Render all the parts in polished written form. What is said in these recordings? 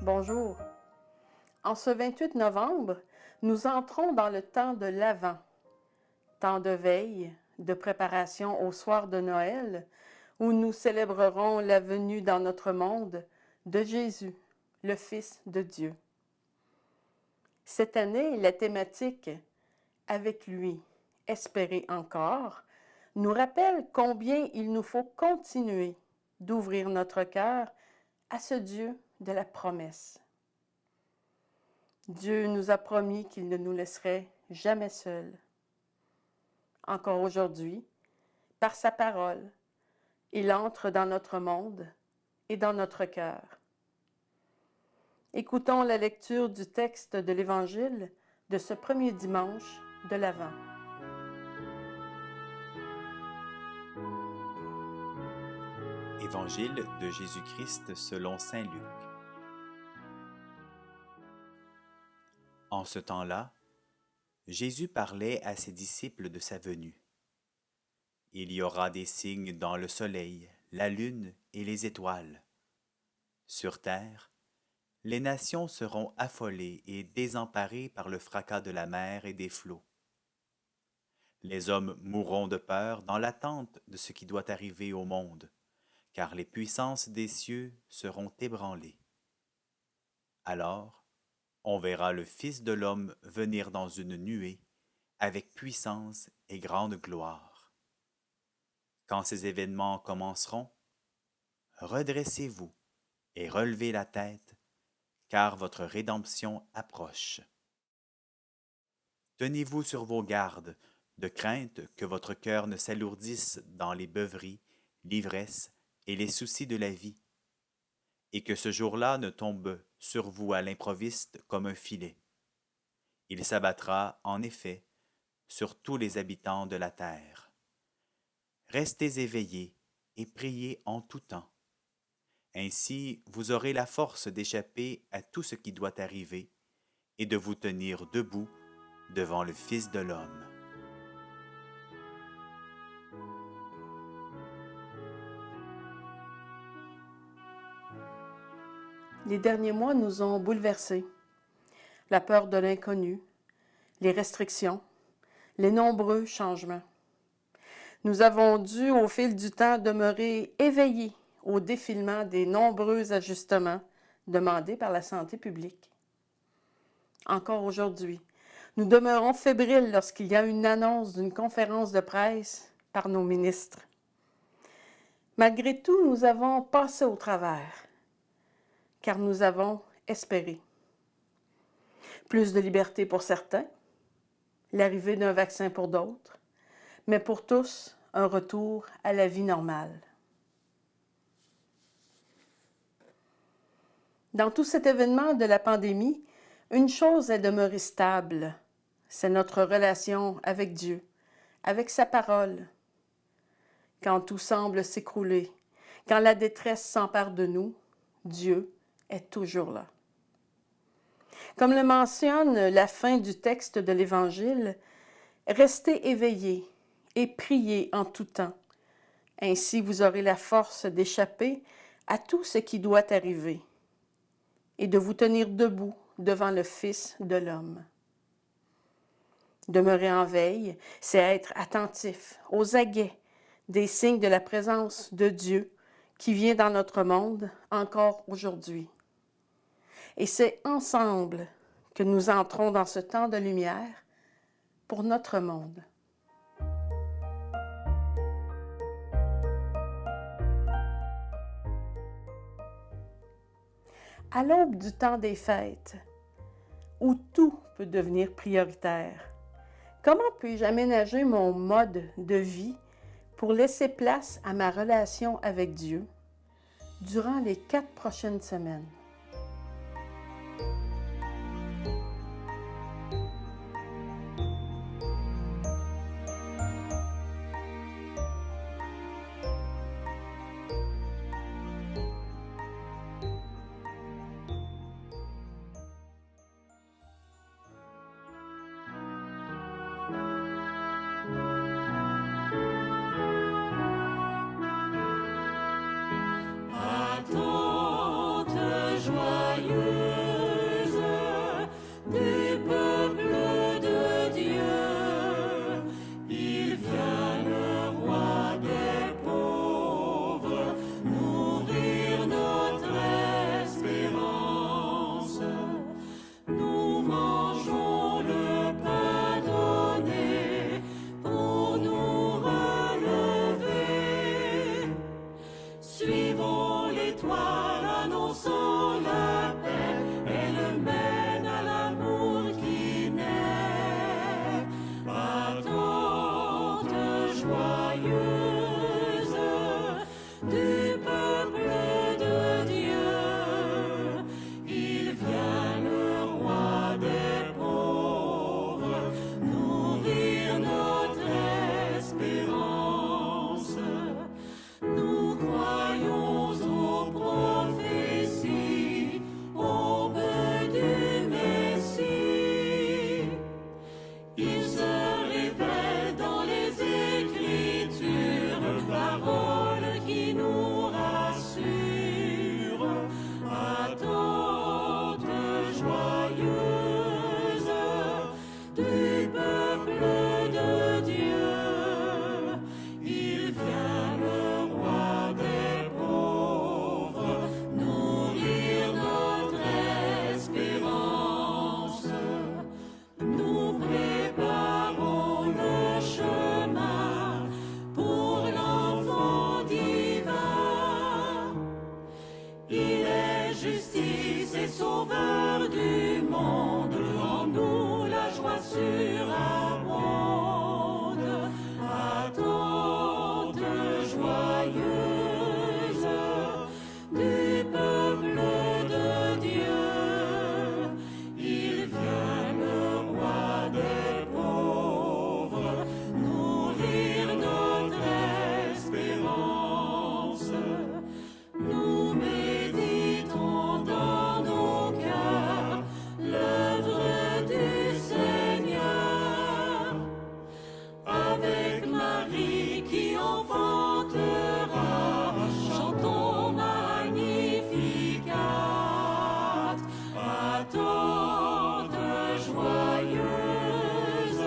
bonjour. En ce 28 novembre, nous entrons dans le temps de l'Avent, temps de veille, de préparation au soir de Noël, où nous célébrerons la venue dans notre monde de Jésus, le Fils de Dieu. Cette année, la thématique « Avec lui, espérer encore » nous rappelle combien il nous faut continuer d'ouvrir notre cœur à ce Dieu de la promesse. Dieu nous a promis qu'il ne nous laisserait jamais seuls. Encore aujourd'hui, par sa parole, il entre dans notre monde et dans notre cœur. Écoutons la lecture du texte de l'Évangile de ce premier dimanche de l'Avent. Évangile de Jésus-Christ selon saint Luc. En ce temps-là, Jésus parlait à ses disciples de sa venue. Il y aura des signes dans le soleil, la lune et les étoiles. Sur terre, les nations seront affolées et désemparées par le fracas de la mer et des flots. Les hommes mourront de peur dans l'attente de ce qui doit arriver au monde, car les puissances des cieux seront ébranlées. Alors, on verra le Fils de l'homme venir dans une nuée, avec puissance et grande gloire. Quand ces événements commenceront, redressez-vous et relevez la tête, car votre rédemption approche. Tenez-vous sur vos gardes, de crainte que votre cœur ne s'alourdisse dans les beuveries, l'ivresse et les soucis de la vie, et que ce jour-là ne tombe sur vous à l'improviste comme un filet. Il s'abattra, en effet, sur tous les habitants de la terre. Restez éveillés et priez en tout temps. Ainsi, vous aurez la force d'échapper à tout ce qui doit arriver et de vous tenir debout devant le Fils de l'homme. Les derniers mois nous ont bouleversés. La peur de l'inconnu, les restrictions, les nombreux changements. Nous avons dû, au fil du temps, demeurer éveillés au défilement des nombreux ajustements demandés par la santé publique. Encore aujourd'hui, nous demeurons fébriles lorsqu'il y a une annonce d'une conférence de presse par nos ministres. Malgré tout, nous avons passé au travers, car nous avons espéré. Plus de liberté pour certains, l'arrivée d'un vaccin pour d'autres, mais pour tous, un retour à la vie normale. Dans tout cet événement de la pandémie, une chose est demeurée stable, c'est notre relation avec Dieu, avec sa parole. Quand tout semble s'écrouler, quand la détresse s'empare de nous, Dieu est toujours là. Comme le mentionne la fin du texte de l'Évangile, restez éveillés et priez en tout temps. Ainsi, vous aurez la force d'échapper à tout ce qui doit arriver et de vous tenir debout devant le Fils de l'homme. Demeurer en veille, c'est être attentif, aux aguets, des signes de la présence de Dieu qui vient dans notre monde encore aujourd'hui. Et c'est ensemble que nous entrons dans ce temps de lumière pour notre monde. À l'aube du temps des fêtes, où tout peut devenir prioritaire, comment puis-je aménager mon mode de vie pour laisser place à ma relation avec Dieu durant les 4 prochaines semaines? Attends étoile annonçant la paix, elle mène à l'amour qui naît. Attente joyeuse du peuple de Dieu, il vient le roi des pauvres, nourrir notre espérance. Nous croyons aux prophéties, aube du Messie. Il se révèle dans les Écritures, paroles qui nous rassurent. Attente joyeuse du peuple de Dieu, il vient le roi des pauvres, nourrir notre espérance. Nous préparons le chemin pour l'enfant divin. Il est justice et sauveur du monde, en nous la joie surabonde. Attente joyeuse du peuple de Dieu, il vient le roi des pauvres, nourrir notre espérance. Nous méditons dans nos cœurs l'œuvre du Seigneur, avec Marie qui enfantera, chantons Magnificat. Attente joyeuse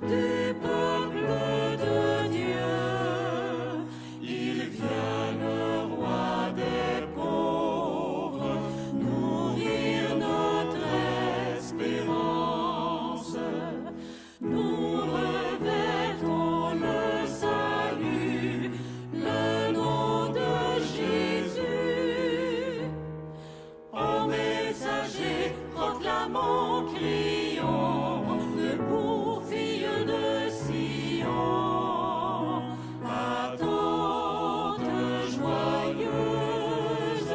du peuple de Dieu, il vient le roi des pauvres, nourrir notre espérance. Nous revêtons le salut, le nom de Jésus. Ô messager, proclamons, crions, debout, fille de Sion. Attente joyeuse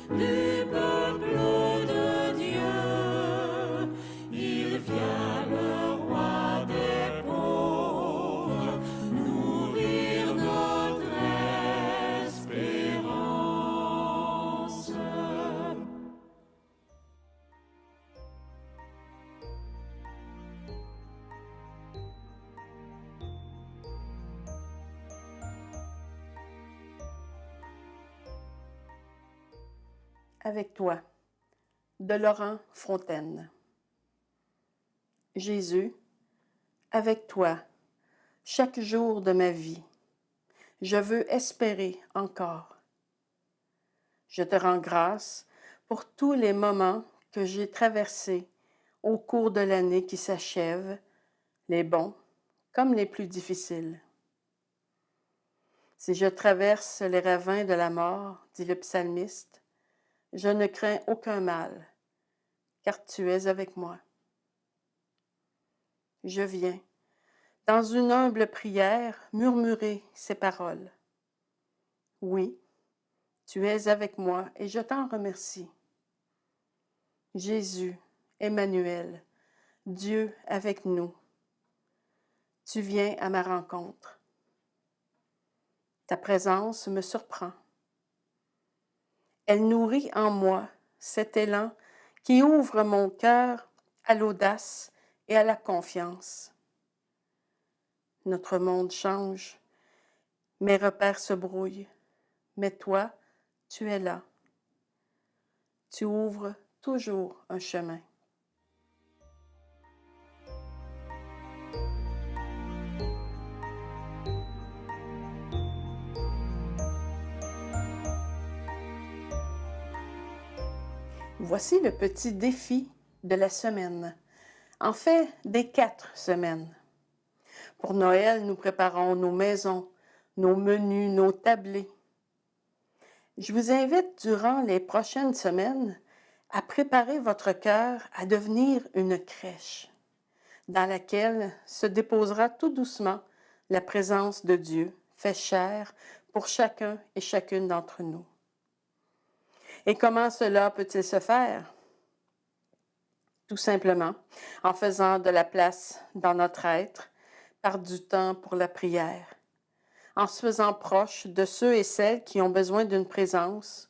du peuple de Dieu, il vient le roi des pauvres, nourrir notre espérance. Avec toi, de Laurent Fontaine. Jésus, avec toi, chaque jour de ma vie, je veux espérer encore. Je te rends grâce pour tous les moments que j'ai traversés au cours de l'année qui s'achève, les bons comme les plus difficiles. Si je traverse les ravins de la mort, dit le psalmiste, je ne crains aucun mal, car tu es avec moi. Je viens, dans une humble prière, murmurer ces paroles. Oui, tu es avec moi et je t'en remercie. Jésus, Emmanuel, Dieu avec nous, tu viens à ma rencontre. Ta présence me surprend. Elle nourrit en moi cet élan qui ouvre mon cœur à l'audace et à la confiance. Notre monde change, mes repères se brouillent, mais toi, tu es là. Tu ouvres toujours un chemin. Voici le petit défi de la semaine, en fait des 4 semaines. Pour Noël, nous préparons nos maisons, nos menus, nos tablés. Je vous invite durant les prochaines semaines à préparer votre cœur à devenir une crèche dans laquelle se déposera tout doucement la présence de Dieu, fait chair pour chacun et chacune d'entre nous. Et comment cela peut-il se faire? Tout simplement en faisant de la place dans notre être, par du temps pour la prière, en se faisant proche de ceux et celles qui ont besoin d'une présence,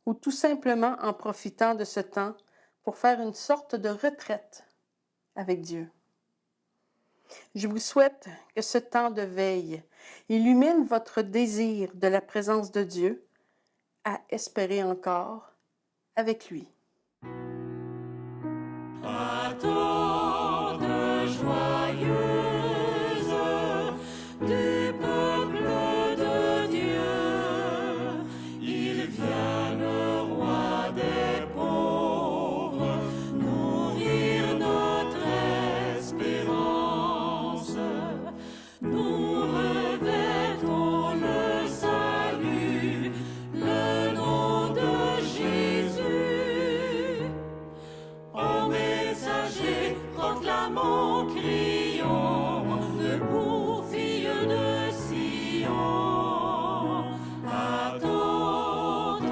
ou tout simplement en profitant de ce temps pour faire une sorte de retraite avec Dieu. Je vous souhaite que ce temps de veille illumine votre désir de la présence de Dieu à espérer encore avec lui. Attente joyeuse du peuple de Dieu, il vient le roi des pauvres, nourrir notre espérance. Nous revêtons le salut, le nom de Jésus. Ô messager, proclamons, crions, debout, fille de Sion. Attente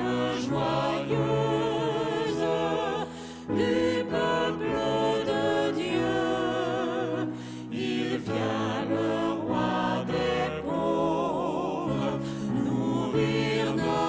joyeuse du peuple de Dieu, il vient le roi des pauvres, nourrir nos